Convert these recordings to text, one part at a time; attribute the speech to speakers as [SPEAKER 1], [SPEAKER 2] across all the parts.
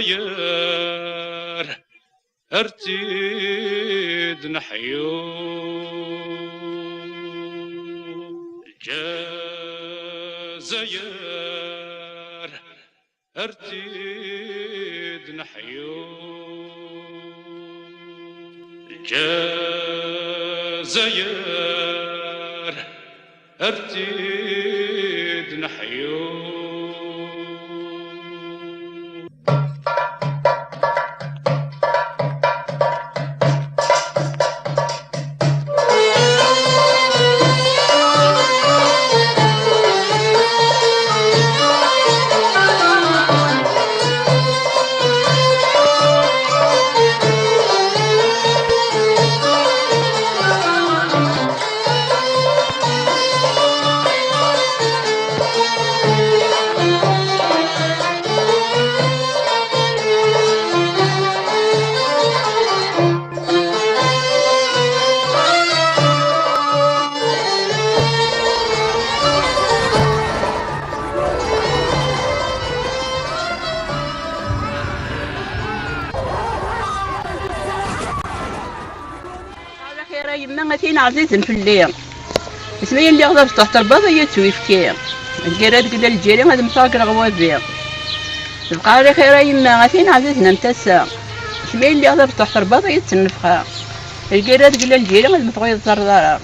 [SPEAKER 1] الجزائر ارتيد نحيو الجزائر ارتيد نحيو الجزائر ارتيد نحيو.
[SPEAKER 2] يما غاتين عزيزن في الليل اسمي اللي غضب تحت الباط هي تويفكي الكراد كدا الجيري هذا مساكر غوابي تبقى لي خير يما غاتين عزيزنا نتسا اسمي اللي غضب تحت الباط هي تنفخا الكراد كدا الجيري هذا مفغي الزردار.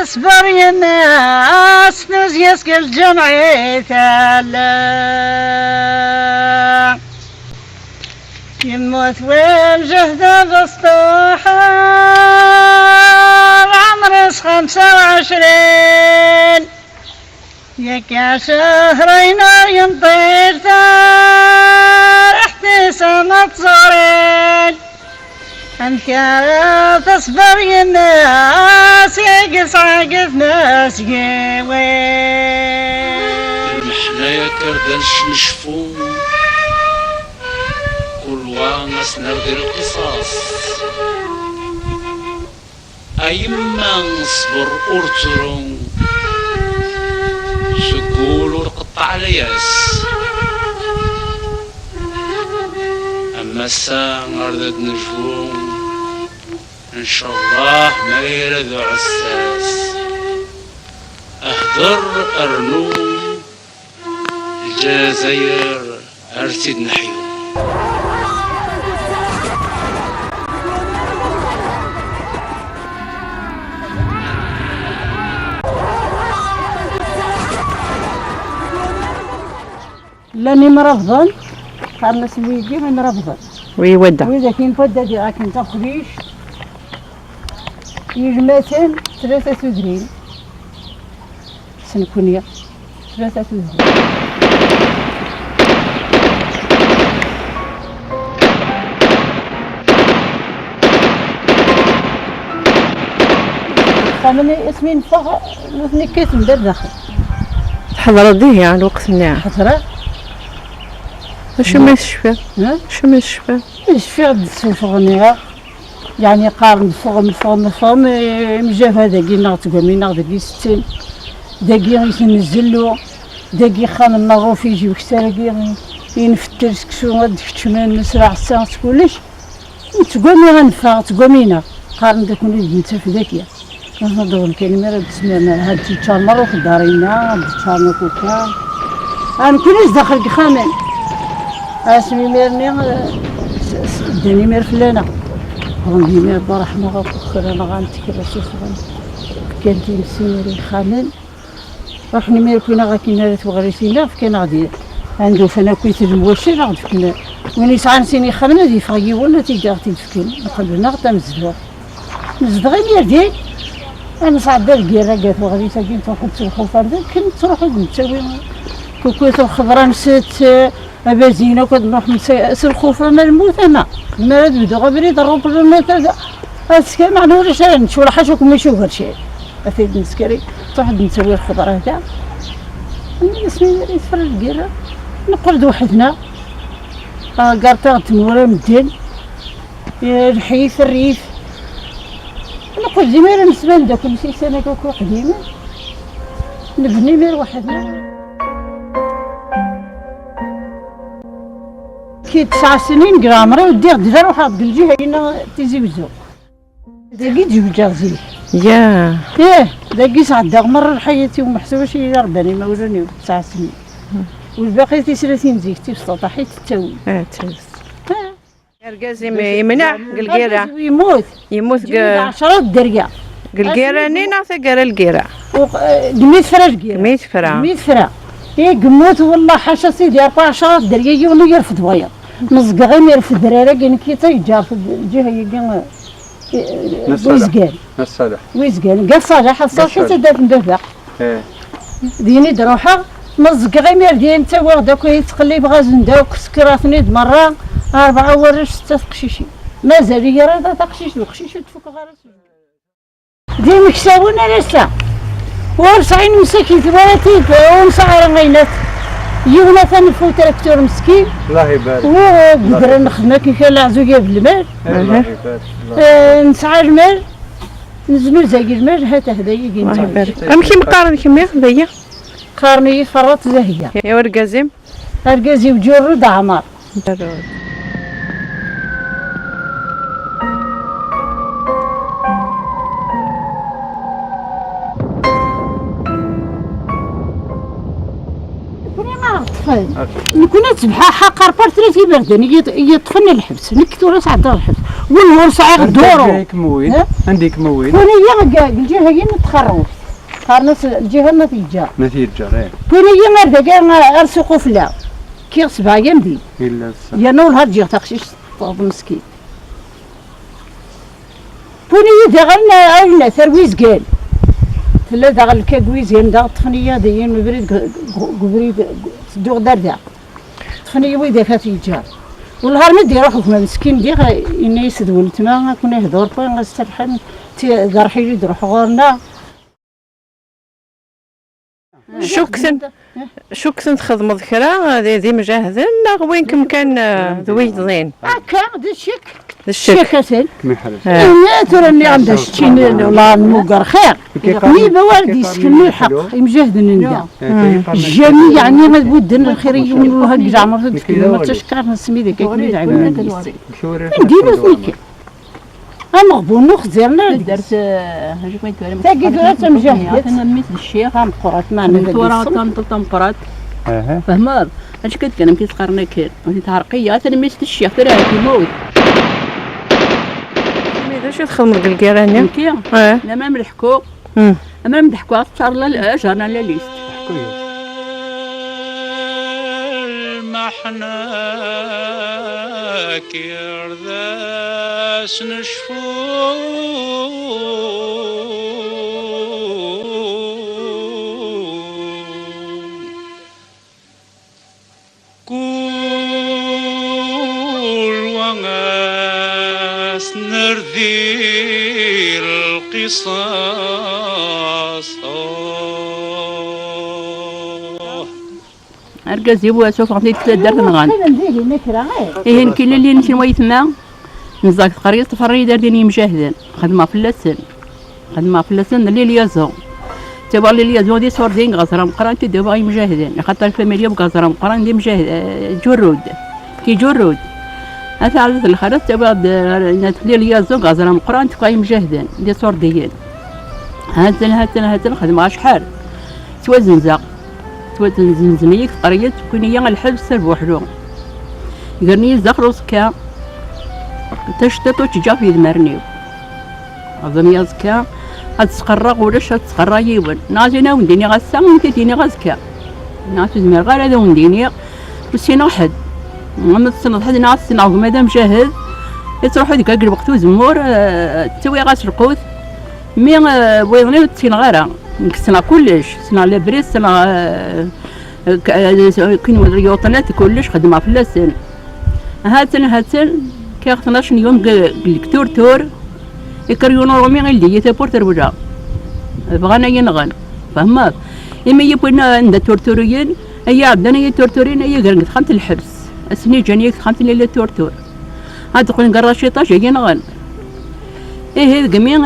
[SPEAKER 3] اصبر يا ناس نزيسك الجمعية تالا يموت والجهد بسطوحة عمرس 25 يا شهرين ينطير ثار احتسامة صورين انت تصبر يا الناس يقص عقف ناس قوي
[SPEAKER 1] المحنا يا كردنش نشفو كل وانس نرضي القصاص ايما نصبر ارترون سكول ورقطع الياس اما الساعة نردد نجوم ان شاء الله ما يرد عساس اهدر ارنو الجزائر ارتد نحيو.
[SPEAKER 3] لاني مرفضا قالنا سميجي من مرفضا
[SPEAKER 2] ويودا
[SPEAKER 3] وإذا كاين فدا دي راكن تخريش يجمعتين 33 سنكونية 33 خامني اسمي نفخ مثني كيس ندير داخل
[SPEAKER 2] تحضر ديه يعني الوقت نتاعها
[SPEAKER 3] حضرة
[SPEAKER 2] شو ما يشفى شو ما يشفى
[SPEAKER 3] يشفى عند السوفغنية يعني قارن فوق مجاف هذاكي ناغ تقومي ناغ داكي 60 داكي يتنزلو داكي خان النظوف يجي وكتاكي ينفتر سكسو غاديك تشمان نسرع الساعة كلش تقومي غنفا تقومينا قارن داك وليد نتا في داكيا نهضروا الكلمة راه تسمعنا هاد تيتشامر وفي دارينا هاد تيتشامر كوكا انا كلش داخل خامن اسمي ميرني داني مير فلانة غندي مير برحمة غفخر انا غنتكرا سوفغن كانت مسيري خامن روحني مير كنا غاكينا تبغريسينا فكنا غادي عندو فانا كنت الموشي غاد فكنا وين يسعى نسيني خامنة دي فغي ولا تيجارتي تفكين نقلبنا غدا مزدوغ مزدغي مير ديال انا صعب الكيرا قالت غادي ساكن تروحو تسلخو فردا كنت تروحو نتساوي كوكوت الخضرا نسيت ابازينه كنت نروح نسلخو فما الموت انا المراد بدو غبري ضرب الموت هذا اسكا ما عندوش نشوف ولا حاجه ما يشوف هادشي افيد نسكري تروح نسوي الخضره هذا اسمي يتفرج الكيرا نقعد وحدنا قرطة تمورة مدن الحيف الريف نقول ديما راه نسبان داك كل شي سنة كوكو قديمة نبني مير وحدنا كي 9 سنين كرامرة ودي غدير واحد الجهة هنا تيزيوزو داكي تزوجا زيك
[SPEAKER 4] يا
[SPEAKER 3] داكي صعدا مرة لحياتي وما حسباش هي رباني ما ولاني 9 سنين والباقي 30 زيك تيسطا حيت التاوي
[SPEAKER 4] رقازي يمنع قلقيرة يموت
[SPEAKER 3] 10 درجة
[SPEAKER 4] قلقيرة نينا ثقر القيرة
[SPEAKER 3] دميت فرا القيرة
[SPEAKER 4] 100 فرا
[SPEAKER 3] 100 فرا قموت والله حاشا سيدي 14 درجة يولي يرفد بغيا مزقا غير يرفد درارة كاين كي تيجار في الجهة كاين ويزقال ويزقال قال صالح الصالح تدات ندافع ديني دروحة مزق غير ديال تا واخداك يتقلب غاز نداوك سكراتني مرة 4 ورش 6 قشيشي مازال هي راه تقشيش وقشيش تفك غرس ديما كساونا لسه ورسعين مساكين ثباتي ونسعر غينات يونا ثاني فوت تراكتور مسكين
[SPEAKER 5] الله يبارك
[SPEAKER 3] وقدر نخدمها كي كان العزوية بالمال
[SPEAKER 5] الله يبارك
[SPEAKER 3] نسعى المال نزلو زاقي المال هات هدايا كي
[SPEAKER 4] الله يبارك كي مقارن كمية هدايا
[SPEAKER 3] قارني فرات زاهية
[SPEAKER 4] يا ورقازيم
[SPEAKER 3] رقازي وجرد عمار كنا تسبحها حقر بارتريتي بردان يطفن الحبس نكتو راس عدار الحبس والنور صايغ دورو
[SPEAKER 5] عندك موين
[SPEAKER 3] كنا يا الجهه هي نتخرج قارنت الجهه نتيجه كنا يا مردا كاع ارسقوا فلا كي صباع يمدي
[SPEAKER 5] الا
[SPEAKER 3] يا نور هاد جهه تخشيش طاب مسكين كنا يدغلنا عينا ثرويز قال لا داغ الكاكويز دا طفنيه داين مبريد قبري صدوق دردا طفنيه ويدا فات يجار والنهار ما دير روحو مسكين دير اني يسدول تما كنا يهضر بين غاسترحن تي لي يروح غورنا
[SPEAKER 4] شو كنت تخدموا ذكرى ذي مجاهدين وين كان ذوي زين
[SPEAKER 3] هكا دا
[SPEAKER 4] الشك
[SPEAKER 3] كما حرج تراني عندها شتين ولا الموقر خير نيبا والدي يسكن الحق مجاهد نندا الجميع يعني ما بودن الخيريين ولا هاك زعما ما تشكرنا سميدك كي دعينا نديرو ذيك غبون نخزرنا
[SPEAKER 2] درت هاجيك ما يتوالى
[SPEAKER 3] تاكي درت مجاهد
[SPEAKER 2] انا ميت الشيخ
[SPEAKER 3] قرات معنا
[SPEAKER 2] طمطرات فهمت اش كتكلم كي تقارنا كير انت تعرقيه انا ميت الشيخ ترى كيموت
[SPEAKER 4] شو تخدم القلقيرانيا؟
[SPEAKER 2] لا ما ملحكو اما مضحكوا صار لا الاجر انا لا ليست
[SPEAKER 1] المحناك يرداس نشفو نردي القصاص
[SPEAKER 2] أرجع زيبوا أشوف عطني تدرك نغان إيه كل اللي نشوي ثما نزاك قرية تفري دارديني مجاهدين خدمة في اللسن اللي يزو تبغى اللي يزو دي صوردين غزرة مقران تدبغي مجاهدين خاطر الفاميليا بغزرة مقران دي مجاهد جرود كي جرود أثعلت الخرس تبغى اللي يزو غزرة مقران تبغي مجاهدين دي صورديين هاتن خدمة شحال توزنزق زنزميك قرية كونية الحبس بوحدو قرني زخرس كا تشتتو تجا في دمرنيو أظن يزكا هتسقرق ولاش هتسقرق يبن نازينا ونديني غسا ونديني غزكا ناس زمير غير هذا ونديني وسينا حد ما تصنع حد ناس تصنع مادام مشاهد يتروح هذيك قرب وقتو زمور تسوي غاس القوت مي بويضني وتسينا غيرها نكسنا كلش سنا لابريس سنا كاين ريوطنات كلش خدمة في اللسان هاتن كي 12 يوم الكتور يكريون رومي غيلدي يتابور تربجا بغانا ينغن فهمت إما يبغينا عند تورتوريين أي عبدنا يتورتورين أي غير خمت الحبس السني جاني خمس ليلة تورتور هاد قول نقراشيطا جاي نغن إيه قمين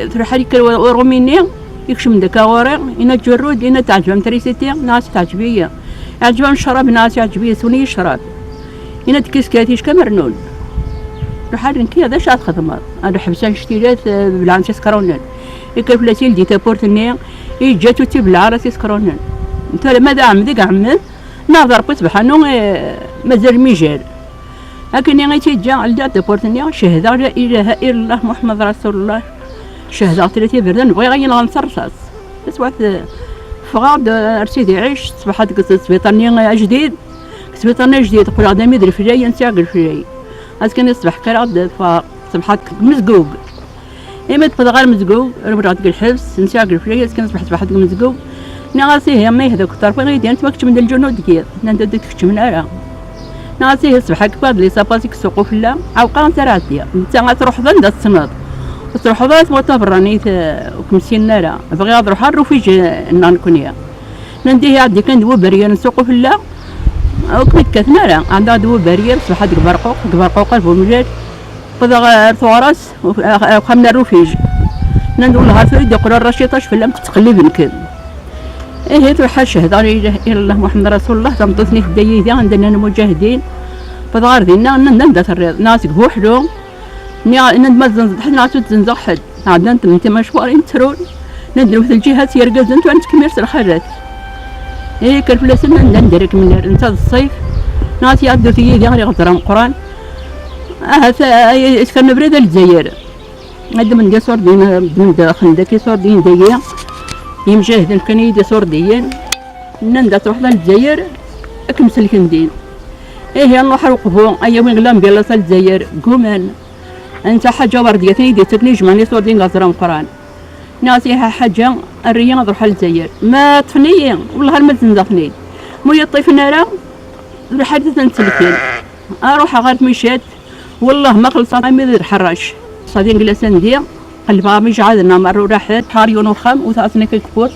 [SPEAKER 2] تروح هذيك الرومينية يكشم دكا ورا إنا جرود إنا تعجبهم تريسيتي ناس تعجبية يعجبهم الشراب ناس يعجبية سوني الشراب إنا تكسكاتيش كمرنون روح هاد نكي هذا شاد خدمات أنا حبسان شتيلات بالعنس يسكرونن يكرف لاسيل دي تابورتني يجاتو تي بالعرس يسكرونن انت ماذا عمدك عمد ناظر بصبح انو مازال ميجال لكن يعني تيجا على تابورتني شهادة لا اله الا الله محمد رسول الله شهادة ثلاثة بردان بغي غير غنصرصاص تسوات فغاد ارسيدي عيش صبحت سبيطرني جديد سبيطرني جديد قول غدا ميدري في جاي نساقل في جاي كان يصبح كراد فصبحت مزقوق إما تبدا غير مزقوق ربعت الحبس نساقل في جاي كان صبحت مزقوق نغاسيه ما يهداك الطرف غيدي انت ماكش من الجنود كير نندك تكتش من ارا نغاسيه صبح كبار لي صاباسيك سوقو فلا عوقان تراتيا انت غتروح ضد السناد تروح ضد متبرانيت وكمسين نارا بغي نروح الرفيج نكونيا نديه عندي كندو بريا نسوقو فلا وكنت كثنارا عندها دو بريا صبح هاد برقوق الفمجات بدا ثوراس وخمنا الرفيج ندو لها فريد يقول الرشيطاش فلا تقلب نكد إيه تروح الشهادة لا إله إلا الله محمد رسول الله تمطثني في الدايدة عندنا المجاهدين فضغار دينا نندت الرياض ناس بوحدهم ندمزن حد ناس تزنزق حد عندنا انت مشوار ترون ندرو في الجهات يرقز انت وانت كميرس الخرات إيه كالفلاسنا ندرك من انت الصيف ناس يعدوا في يدي غير يغطرون القرآن كان بريد الجزائر هذا من دي صور دين من داخل داكي صور دين دايا يمجاهد كان يدي صور ديان نندا تروح للجزائر اكمسل كندين ايه نروح نوقفو ايا وين غلام ديال الجزائر قومان انت حاجه ورديه يدي تكني جمعني صور دين غزران قران ناسيها حاجه الريان نروح للجزائر ما طفني والله ما تنزفني مويا طيف نارا الحادث نتسلكين اروح غير مشات والله ما خلصت امي الحراش صادين جلسان دي قلبها مش عادنا مرة راحت حاريون وخام وثاثني كيكبوت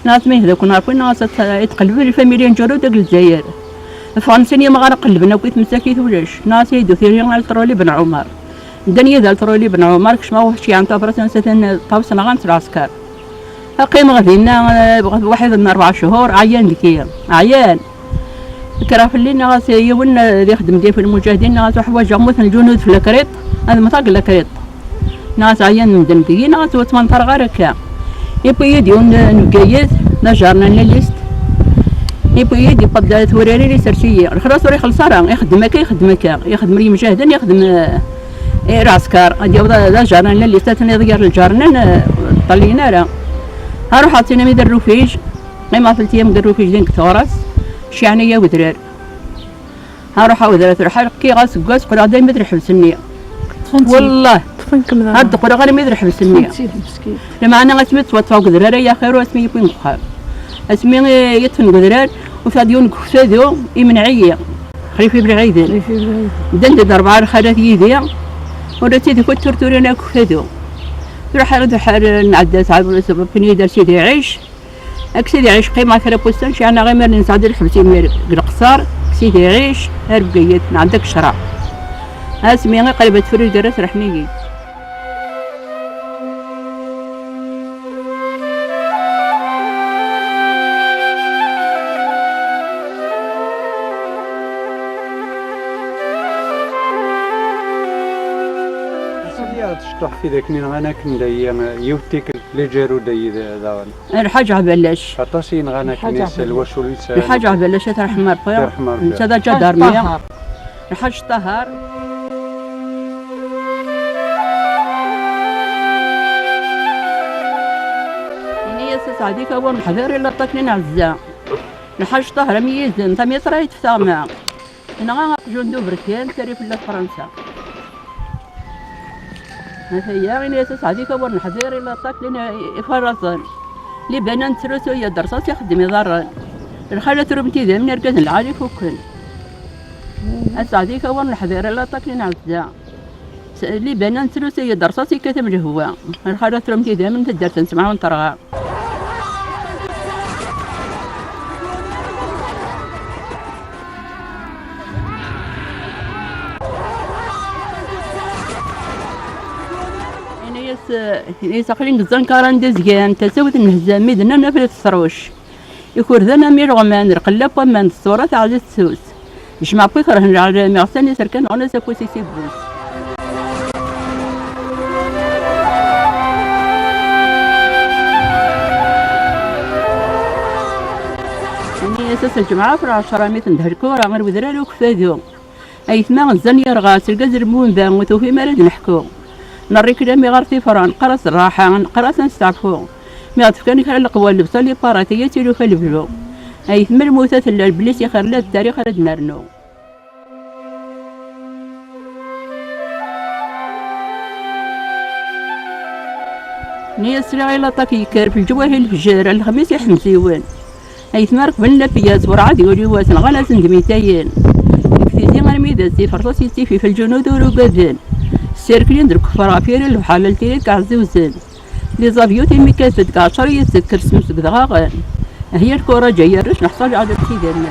[SPEAKER 2] ناس ما يهداو كنا عارفين ناس يتقلبوا الفاميليا نجرو داك الجزائر الفرنسيين ما غنقلبنا وكيت مساكيت ولاش ناس يدو ثيريون على الترولي بن عمر الدنيا ديال الترولي بن عمر كش ما هو شي عن طابرة سنة طابسنا غنصر عسكر قيم غادينا واحد من 4 شهور عيان ديكيا عيان كراف اللي غاس يولنا يخدم ديال في المجاهدين غاس حوايج مثل الجنود في الكريط هذا مطاق الكريط ناس عيان من دمدي ناس وثمنطر غير هكا يبقى يديون نقيد نجارنا لليست يبقى يدي بدا ثوراري لي سرسيه الخلاص وري خلصارا يخدم يخدم لي مجاهدين يخدم راسكار ادي ودا جارنا لليست ثاني ديال الجارنا طلينا راه هروح عطينا ميد الرفيج ما فلتي من الرفيج ديك ثورس شعنيه ودرار هروح ودرار تروح كي غاس كاس قرا دايما حبسني والله هاد قرا غير ميد حبسني لما انا غسميت فوق درار يا خير اسمي يبين خاب اسمي يتفن درار وفاديون كفادو يمنعيه خليفي بالعيدان دند 4 خالات يدي ولا تيدي كنت ترتورينا كفادو تروح نعدى ساعات ولا سبب فين يدير سيدي يعيش سيدي يعيش قيمة كرا بوستان شي انا غير مرن نساعد الحبسي مير القصار سيدي يعيش هربقيت من عندك الشرع اسمي غير قلبة فريد درس رحنيجي
[SPEAKER 5] تشطح في ذاك نين غانا كندايا يوتيك لي جارو داي داون
[SPEAKER 2] الحاجة بلاش
[SPEAKER 5] عطاسين غانا كنيس الواش ولسان
[SPEAKER 2] الحاجة بلاش ترحم ربي انت ذا جدار ميا الحاج طهر يعني سعديك اول حذر الا طاكنين عزا الحاج طهر ميز انت ميطرا يتفاهم انا غا جندو بركان تاريف لا فرنسا هي غير اساس هذيك اول نحذر الا طاك لنا فرصا لي بنان ترسو يا درسات يخدم يضر الخاله تربتي ذا من ركز العالي فوكن اسا هذيك اول نحذر الا طاك لنا عزا لي بنان ترسو يا درسات يكتم الهواء الخاله تربتي ذا من تدار تنسمع ونطرغا يسقلين الزنكران دزيان تسوت النهزام ميدنا نفرت الصروش يكور ذنا مير غمان القلب ومان الصورة عزيز السوس جمع بكره على مغساني سركان وانا سكوسي سيبوس يعني اساس الجمعة في 10 متر نهركو راه غير وذراري وكفادو اي ثما الزن يرغاس القزر مون ذا وتوفي مرد نحكو نري كلامي غير في فران قرص الراحة قرص نستعفو مي غتفكاني خلال القوى اللي بصلي باراتي تيلو فالبلو اي ثما الموتات اللي البليس يخير لا التاريخ رد نرنو نيا سريع إلا طاكي كار في الجواهر الفجارة الخميس يحمسيوان أي ثمار قبلنا بياز ورعاد يولي واسن غالا سندميتايين كثيزي غرميدا سي فرصاصي سيفي في الجنود ورقادان السيركلين درك فرافير الوحالة التيريد كاع زوزان لي زافيوتي ميكاتد كاع عشر يتسكر سمسك دغاغان هي الكورة جاية رش نحصل عدد كيدان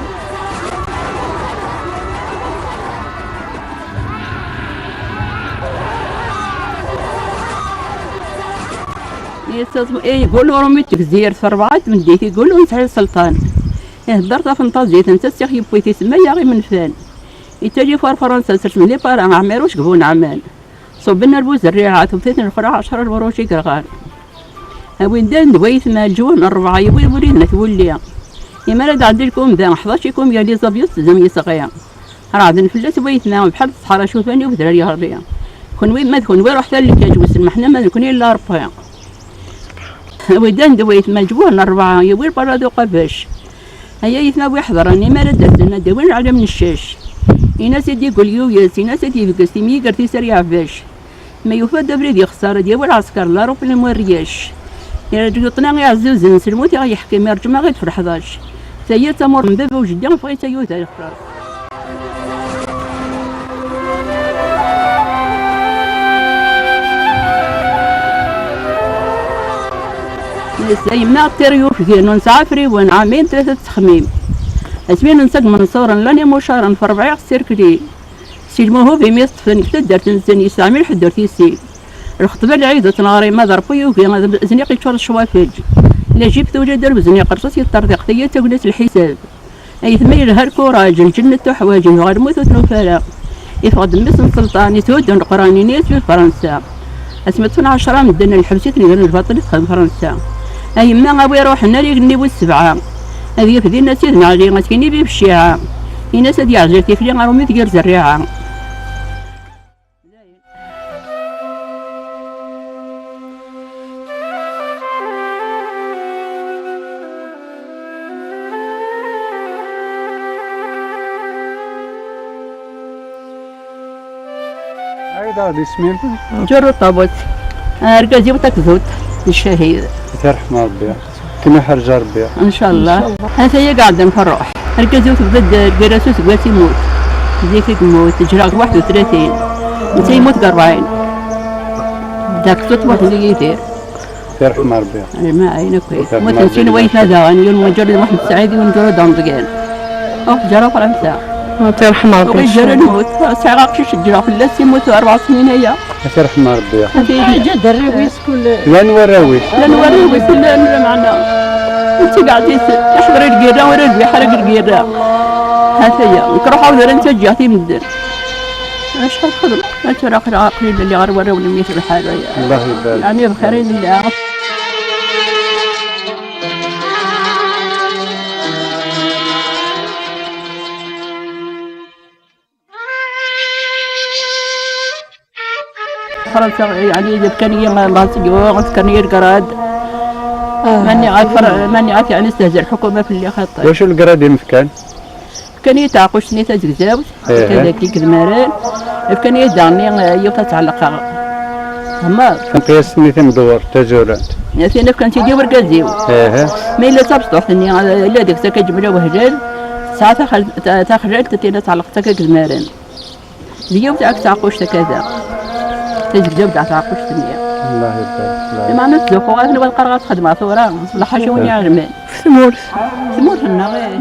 [SPEAKER 2] يقولوا رمي تكزير سربعات من ديتي يقولوا نسعي السلطان هدرت فنطازيت انت السيخ يبويتي سما يا غي من فان يتجي فار فرنسا سرت من لي بارا عميروش قبون عمان صوبنا البوز الريعات وفتنا الفرع 10 البروشي كرغان وين دان دويت ما الجوان الربعة يبوي وريدنا تولي يما راد عندي لكم ذا 11 يكم يا لي زابيوت زمي صغيا راه عندنا فلات بويتنا بحال الصحراء شوفاني وذراري هربيا كون وين ما تكون وين حتى اللي كاجوس المحنا ما نكون الا ربيا ودان دويت مجبون 4 يوير برادو قباش هيا يثناوي يحضرني ما ردت لنا دوين على من الشاش ينا سيدي يقول يا سينا سيدي في قسمي قرتي سريع باش ما يفاد بريد يخسر ديال العسكر لا روح المورياش يا رجل طنا يعزوز نسلموتي غيحكي ما رجع ما غير في 11 هي تمر من باب وجدي بغيت يوتا يختار يما تريوف كينو نسافري وين عامين 3 تخميم اسمين نسق منصورا لاني مشارا في 4 سيركلي سيلموه في ميست فين كتدرت نسن يستعمل حدرتي سي الخطبه العيده ناري ما ضربوا وكي زنيقي تشور الشوافج لا جبت وجا درب زنيق رصاص يطردق حتى تقلت الحساب اي ثميل هركو راجل جنة حواجن غير موثوث نوفالا يفقد مسن سلطان يتود القراني نيت في فرنسا اسمتون 10 مدن الحبسيت اللي الباطل في فرنسا اي ما غاوي يروح لنا لي والسبعه هذه في دينا سيدنا علي غتكيني بيه بالشيعه الناس هادي عجلتي في غير مي ديال زريعه
[SPEAKER 5] هيدا غادي سمين
[SPEAKER 2] جرو الطابوت ركازي وتكزوت الشهيد
[SPEAKER 5] ترحم ربي كما حرج ربي
[SPEAKER 2] ان شاء الله هذا هي قاعده نفرح ركازي وتبدا الكراسوس قالت يموت زيك يموت جراك 31 انت يموت 40 داك صوت واحد اللي يدير
[SPEAKER 5] ترحم ربي
[SPEAKER 2] ما عينا كويس ما تنسين وين هذا يعني يوم مجرد محمد السعيدي ونجرو دندقان او جرا فرنسا
[SPEAKER 4] ترحم ربي
[SPEAKER 2] وغير جرا نموت ساعه غاكشي الجرا خلات يموت 4 سنين هي
[SPEAKER 5] ترحم ربي
[SPEAKER 3] حاجه دريويس كل
[SPEAKER 5] لا نوراوي
[SPEAKER 2] لا نوريوي لا معنا انت قاعدين تحضري القيره ورا البحر القيره هذا هي نكروحوا غير انت جاتي مدن اش خدم ما ترى اخر عاقلين اللي غير وراوني ميت الحاله
[SPEAKER 5] الله يبارك
[SPEAKER 2] يعني بخيرين الله فرنسا يعني إذا كان يغلط كان يرقراد ماني عارف يعني استهزأ الحكومة في اللي خطر
[SPEAKER 5] واش القراد مكان؟
[SPEAKER 2] كان يتعاقش سنيتا زكزاوت كذا كيك المران كان يدعني يوتا تعلق هما
[SPEAKER 5] كان قياس سنيتا مدور تزورات
[SPEAKER 2] ياسين كان تيدي ورقازيو ما إلا تبسطوح ثاني إلا ديك ساكا جملة وهجال ساعة تاخرجت تينا تعلق تاكا المران اليوم تاعك تعاقش كذا تزكزاو تاع تعاقش ثانية
[SPEAKER 5] الله يبارك
[SPEAKER 2] ما نتلوكو غير والقرغات خدمة ثورة لا حاجة وين يعلمان
[SPEAKER 4] ثمور
[SPEAKER 2] ثمور لنا غير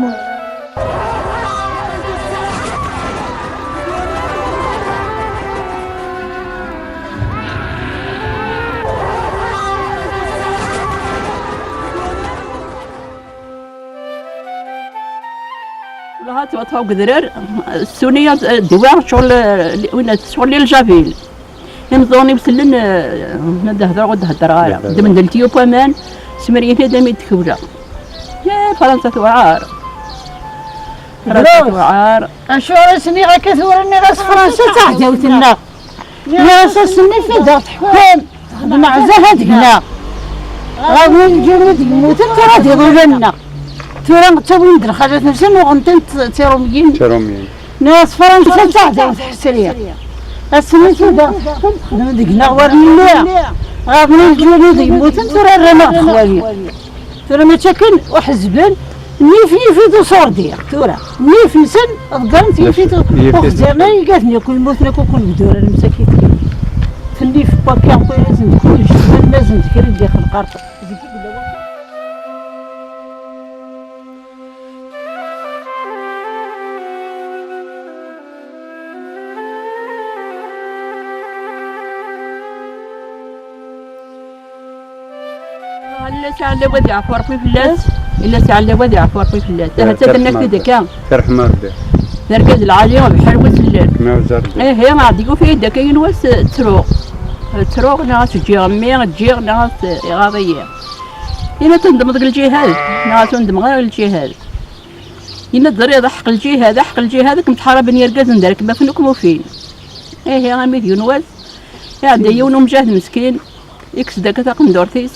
[SPEAKER 2] تفاوق ذرار السونية دوار شغل الجافيل يمضوني بسلن ندهدر ودهدر غاية دمن دلتيو بامان سمريه في دمي تكوجا يا فرنسا توعار فرنسا توعار
[SPEAKER 3] أشو رسمي غكثورني راس فرنسا تعداوتنا يا ساسني في دار حكام مع زهد هنا غادي الجنود يموتوا ترى ديالنا ترى تبغي ندير حاجات نفسنا وغنتن تيروميين ناس فرنسا تعداو تحسريه اسمي في دار ديكنا ورني غادي الجنود يموتوا ترى رانا خوالي ترى ما تاكل وحزبان نيفي دو صوردي ترى نيفي سن ضقرت نيفي دو وخزرنا يقاتني كل موتنا كل بدور المساكين فني في باكي نقول لازم كل شيء لازم تكري داخل القرط
[SPEAKER 2] إلا تعلى ودي عفور في فلات إلا تعلى ودي عفور في فلات حتى درنا في دكان
[SPEAKER 5] ترحم ربي
[SPEAKER 2] تركز العالية بحال وسلال
[SPEAKER 5] ما وزر
[SPEAKER 2] هي ما عندي في يدك ينوس تروق ناس تجي غمي تجي ناس غاضية إلا تندم ذاك الجهاد ناس تندم غير الجهاد إلا الضريضة حق الجهاد حق الجهاد كنت حارب يركز ندرك ما فينكم وفين هي غامي ينوس عندي يونو مجاهد مسكين إكس داك تاقم دورتيس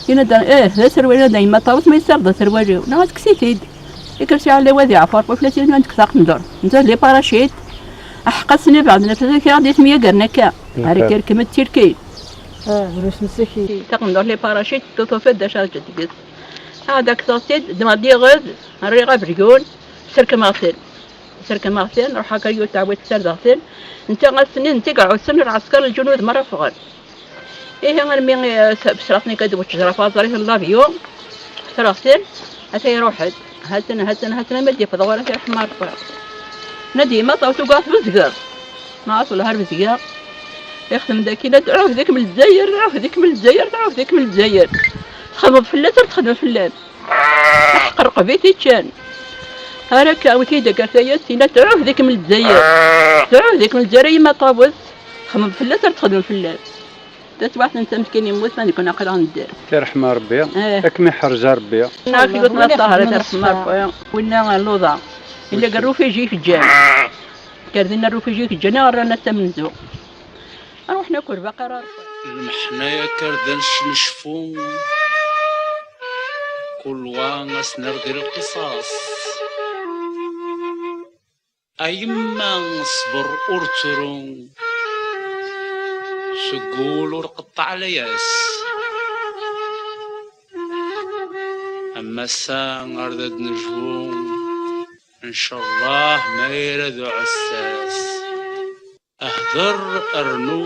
[SPEAKER 2] هنا ذا سروالي دايما طاوس ما يسرد سروالي ناس كسيتيد يكرسي على وادي عفار بفلاتين ما عندك ثاق ندور انت لي باراشيت احقسني بعد نفسي كي غادي 100 قرنكا هاري كيركم التركي
[SPEAKER 3] بروش مسكي
[SPEAKER 2] ثاق ندور لي باراشيت توفى داشا جديد هذاك صوتيد دمادي غد الريغه بريون سرك ماغسل نروح هكا يو تعويت سر داغسل انت غاسني انت قاعد سن العسكر الجنود مره فغل غنمي بشرفني كدو تجرى فازري اللافيو تراغسل حتى يروحد هاتنا مدي في ضوالة الحمار فوق نديما طاوتو قاف بزقار ناس ولا هرب زقار يخدم داكي لا تعرف ذيك من الجزائر تعرف ذيك من الجزائر تخدم فلات تخدم فلات حقرق بيتي كان هاك اوتي دكرتايا سينا تعرف ذيك من الجزائر ما طابوس تخدم فلات تخدم فلات واحد انت مسكين يموت ما يكون عقل غندير
[SPEAKER 5] ترحم ربي اكمي حرج ربي
[SPEAKER 2] ناكي قلت الطهر ترحم ربي ولا اللوضع الا قال الرفيجي في الجامع كاردين الرفيجي في الجامع رانا تمنزو نروح ناكل بقره
[SPEAKER 1] المحنايا كردنش نشفو كل وانس نردي القصاص ايما نصبر ارترو سقول ورقط على ياس أما الساعة غردد نجوم إن شاء الله ما يردو عساس أهدر أرنو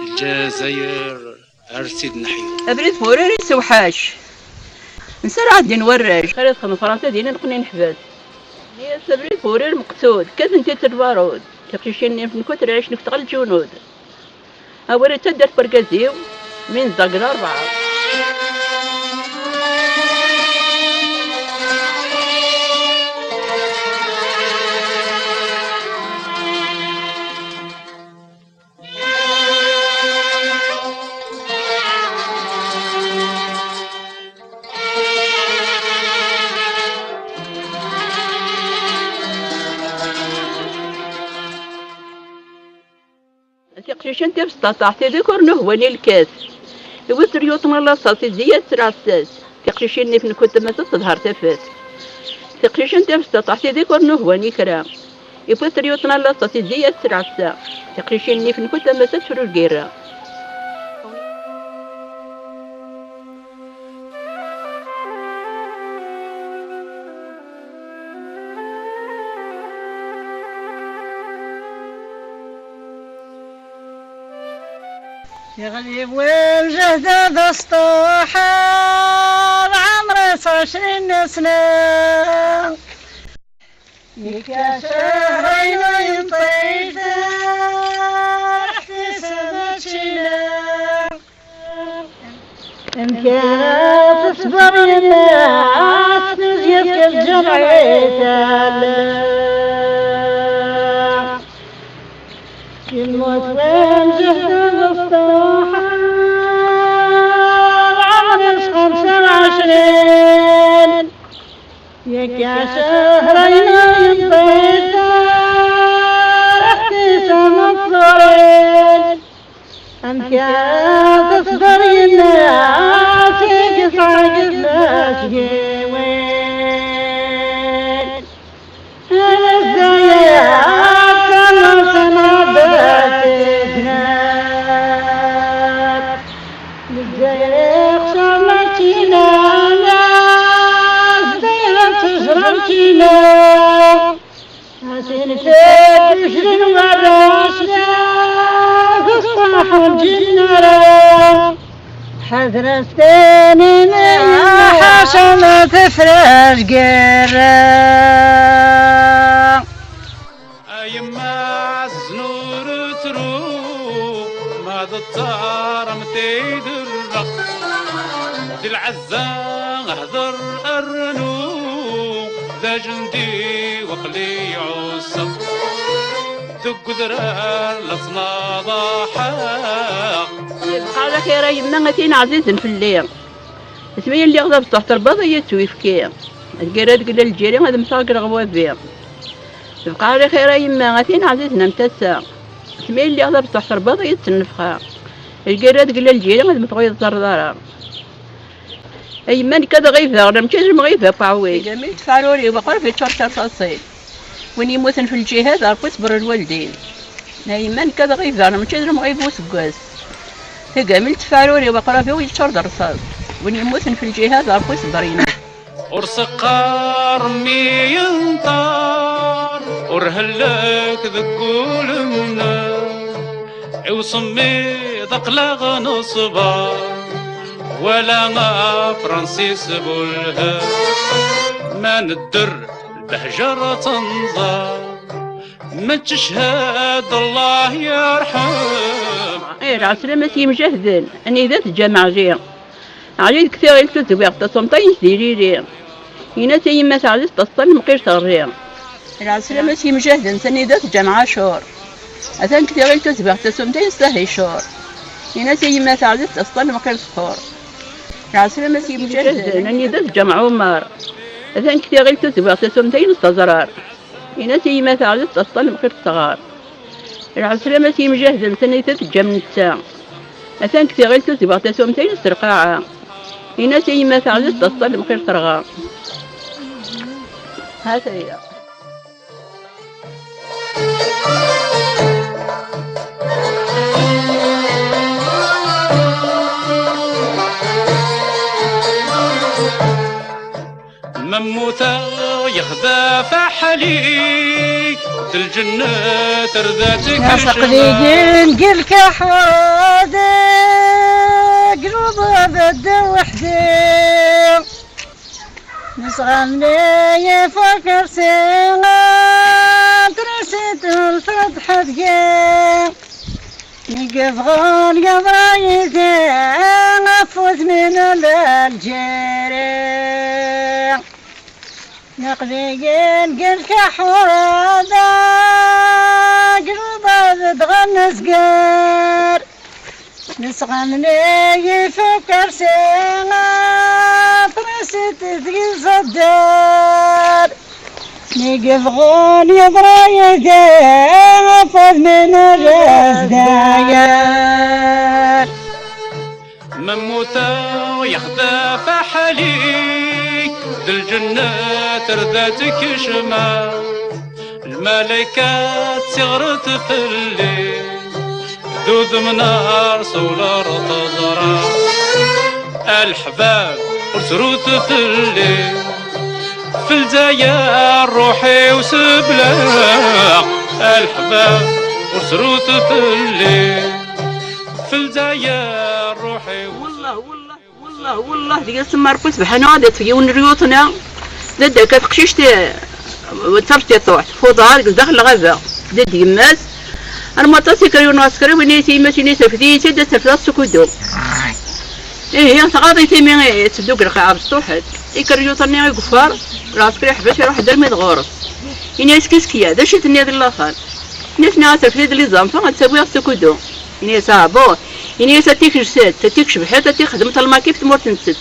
[SPEAKER 1] الجزائر أرسيد نحيو
[SPEAKER 2] أبريد فوريري سوحاش نسال عادي نورج خلي تخدم فرنسا دينا نقني نحفاد هي أبريد فورير مقصود كاز انتي تربارود تقشيشيني في نكوتر عيش نفتغل الجنود أولي تدر برقازيو من زقنا 4 تقشيشن تبسطاطعتي ذكر نهواني الكاس يوتر يوطن الله صاصي زياد سرعساس تقشيشن في كنت ما تظهر تفاس تقشيشن تبسطاطعتي ذكر نهواني كرام يوتر يوطن الله صاصي زياد سرعساس تقشيشن في كنت ما تشرو القيرة
[SPEAKER 3] يغلي والجهد دستوحر عمره 20 سنة يكاشرين ينطيش احتساب تشينا إمكانات تصبر الناس نزيد الجرع يموت وين جهد الصحة عمرش 25 يك يا شهرين يطير احتسام الصغير انت يا تصدري الناس يقصعق الناس وين انا الزيات كما سنبات جناب للزيق شمتنا ناس ديرا تجرمتنا عشان تشرين وراسنا قصح الجنرا حذرتني من حشمة فراش قرا
[SPEAKER 1] يما الزنور تروح ما ضطار متيدر دي العزة اهدر الرنو ذا جندي وقلي عصا دق ذرار لصنا ضحاق
[SPEAKER 2] يبقى لك يا راي منغتين عزيز في الليل اسمي اللي غضب تحت البضية تويفكي القراد قل الجيري هذا مساقر غوابي يبقى لك يا راي منغتين عزيز نمتسا اسمي اللي غضب تحت البضية تنفخا القراد قل الجيري هذا متغير الزردارة اي من كذا غيفة انا مشيت مغيفة بعوي جميل تفعلولي وبقى في شرطة فصيل وين يموتن في الجهاد عرفوا يصبر الوالدين اي من كذا غيفة انا مشيت مغيفة وسقاس جميل تفعلولي وبقى في شرطة رصاص وين يموتن في الجهاد عرفوا يصبرين
[SPEAKER 1] ورسقار مينطار ورهلك ذكول النار وصمي دقلغ نصبار ولا ما فرنسيس بولها ما ندر البهجر تنظر ما تشهد الله يرحم
[SPEAKER 2] غير عسلامة مجهدين اني ذات الجامع جير عريض كثير يلتوت بيغتا صمتين سديريري هنا تيما تعزيز تصطل مقير تغرير العسلامة مجهدين سني ذات الجامع شهور أثان كثير يلتوت بيغتا صمتين سهي شهور هنا تيما تعزيز تصطل مقير صخور العسلامة مجهدين اني ذات الجامع عمر أثان كثير يلتوت بيغتا صمتين استزرار هنا تيما تعزيز تصطل مقير صغار العسلامة مجهدين سني ذات الجامع نتسا أثان كثير يلتوت بيغتا صمتين استرقاعة هنا تيما تعزيز تصطل مقير صغار هذا هي
[SPEAKER 1] مموتا يخذا فحليك الجنة ترذاتك
[SPEAKER 3] نسقلي نقلك حوادي قلوب بدا وحدي نصغني يفكر سينا ترسيت الفتحة دقيق نقف غال قبرايتي نفوت من الجري نقلي نقلك حوادي قلوب تغنى سقار نسغني يفكر سينا ترسيت ثقيل صدار نقف غول يضرايدي نفذ من الراس داير
[SPEAKER 1] مموتا يخذا فحليك ذي الجنة ترذاتك شمال الملايكة صغرت في الليل ذوذ منار سولار تزرع الحباب وسروت في الليل في الجزائر روحي وسبلاق الحباب وسروت في الليل في الجزائر روحي
[SPEAKER 2] والله ديك السمار كنت بحنا دات في ونريوطنا داد كتقشيش وترتي طوح فوضها داخل الغابة داد يماس انا ما تسكري ونسكري ونيتي ماشي نيسا فديتي دات في السكودو ايه يا غادي تيمي تدوك القاعه بسطوحت يكرجو طني يقفر راسك يحبس يروح درمي غورس إني يسكسكيا ذا شيت النادي الآخر ناس نعرف في اللي زنفة غتسوي السكودو إني صعبو إني تتيك جسات تتيك شبحات تتيك خدمة الماكيف تمور تنسد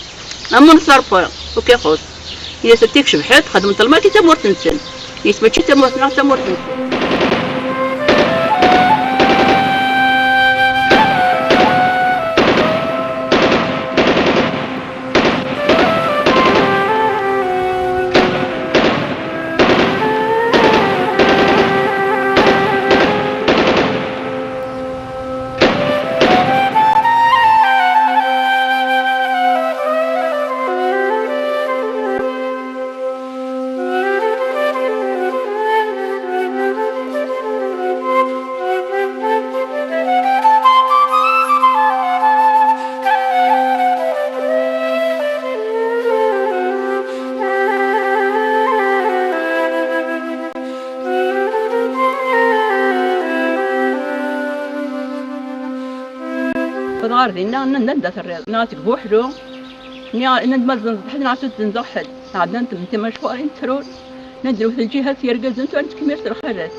[SPEAKER 2] أما نصرفها وكي خوص إني تتيك شبحات خدمة الماكيف تمور تنسد يسمى شي تمور تنسد عارفين ندى في الرياض ناتك بوحدو ندمزن حد نعسد نزحد عدنا انت مشوارين ترون ندرو في الجهة يرقز انتو انت كميرت الخلات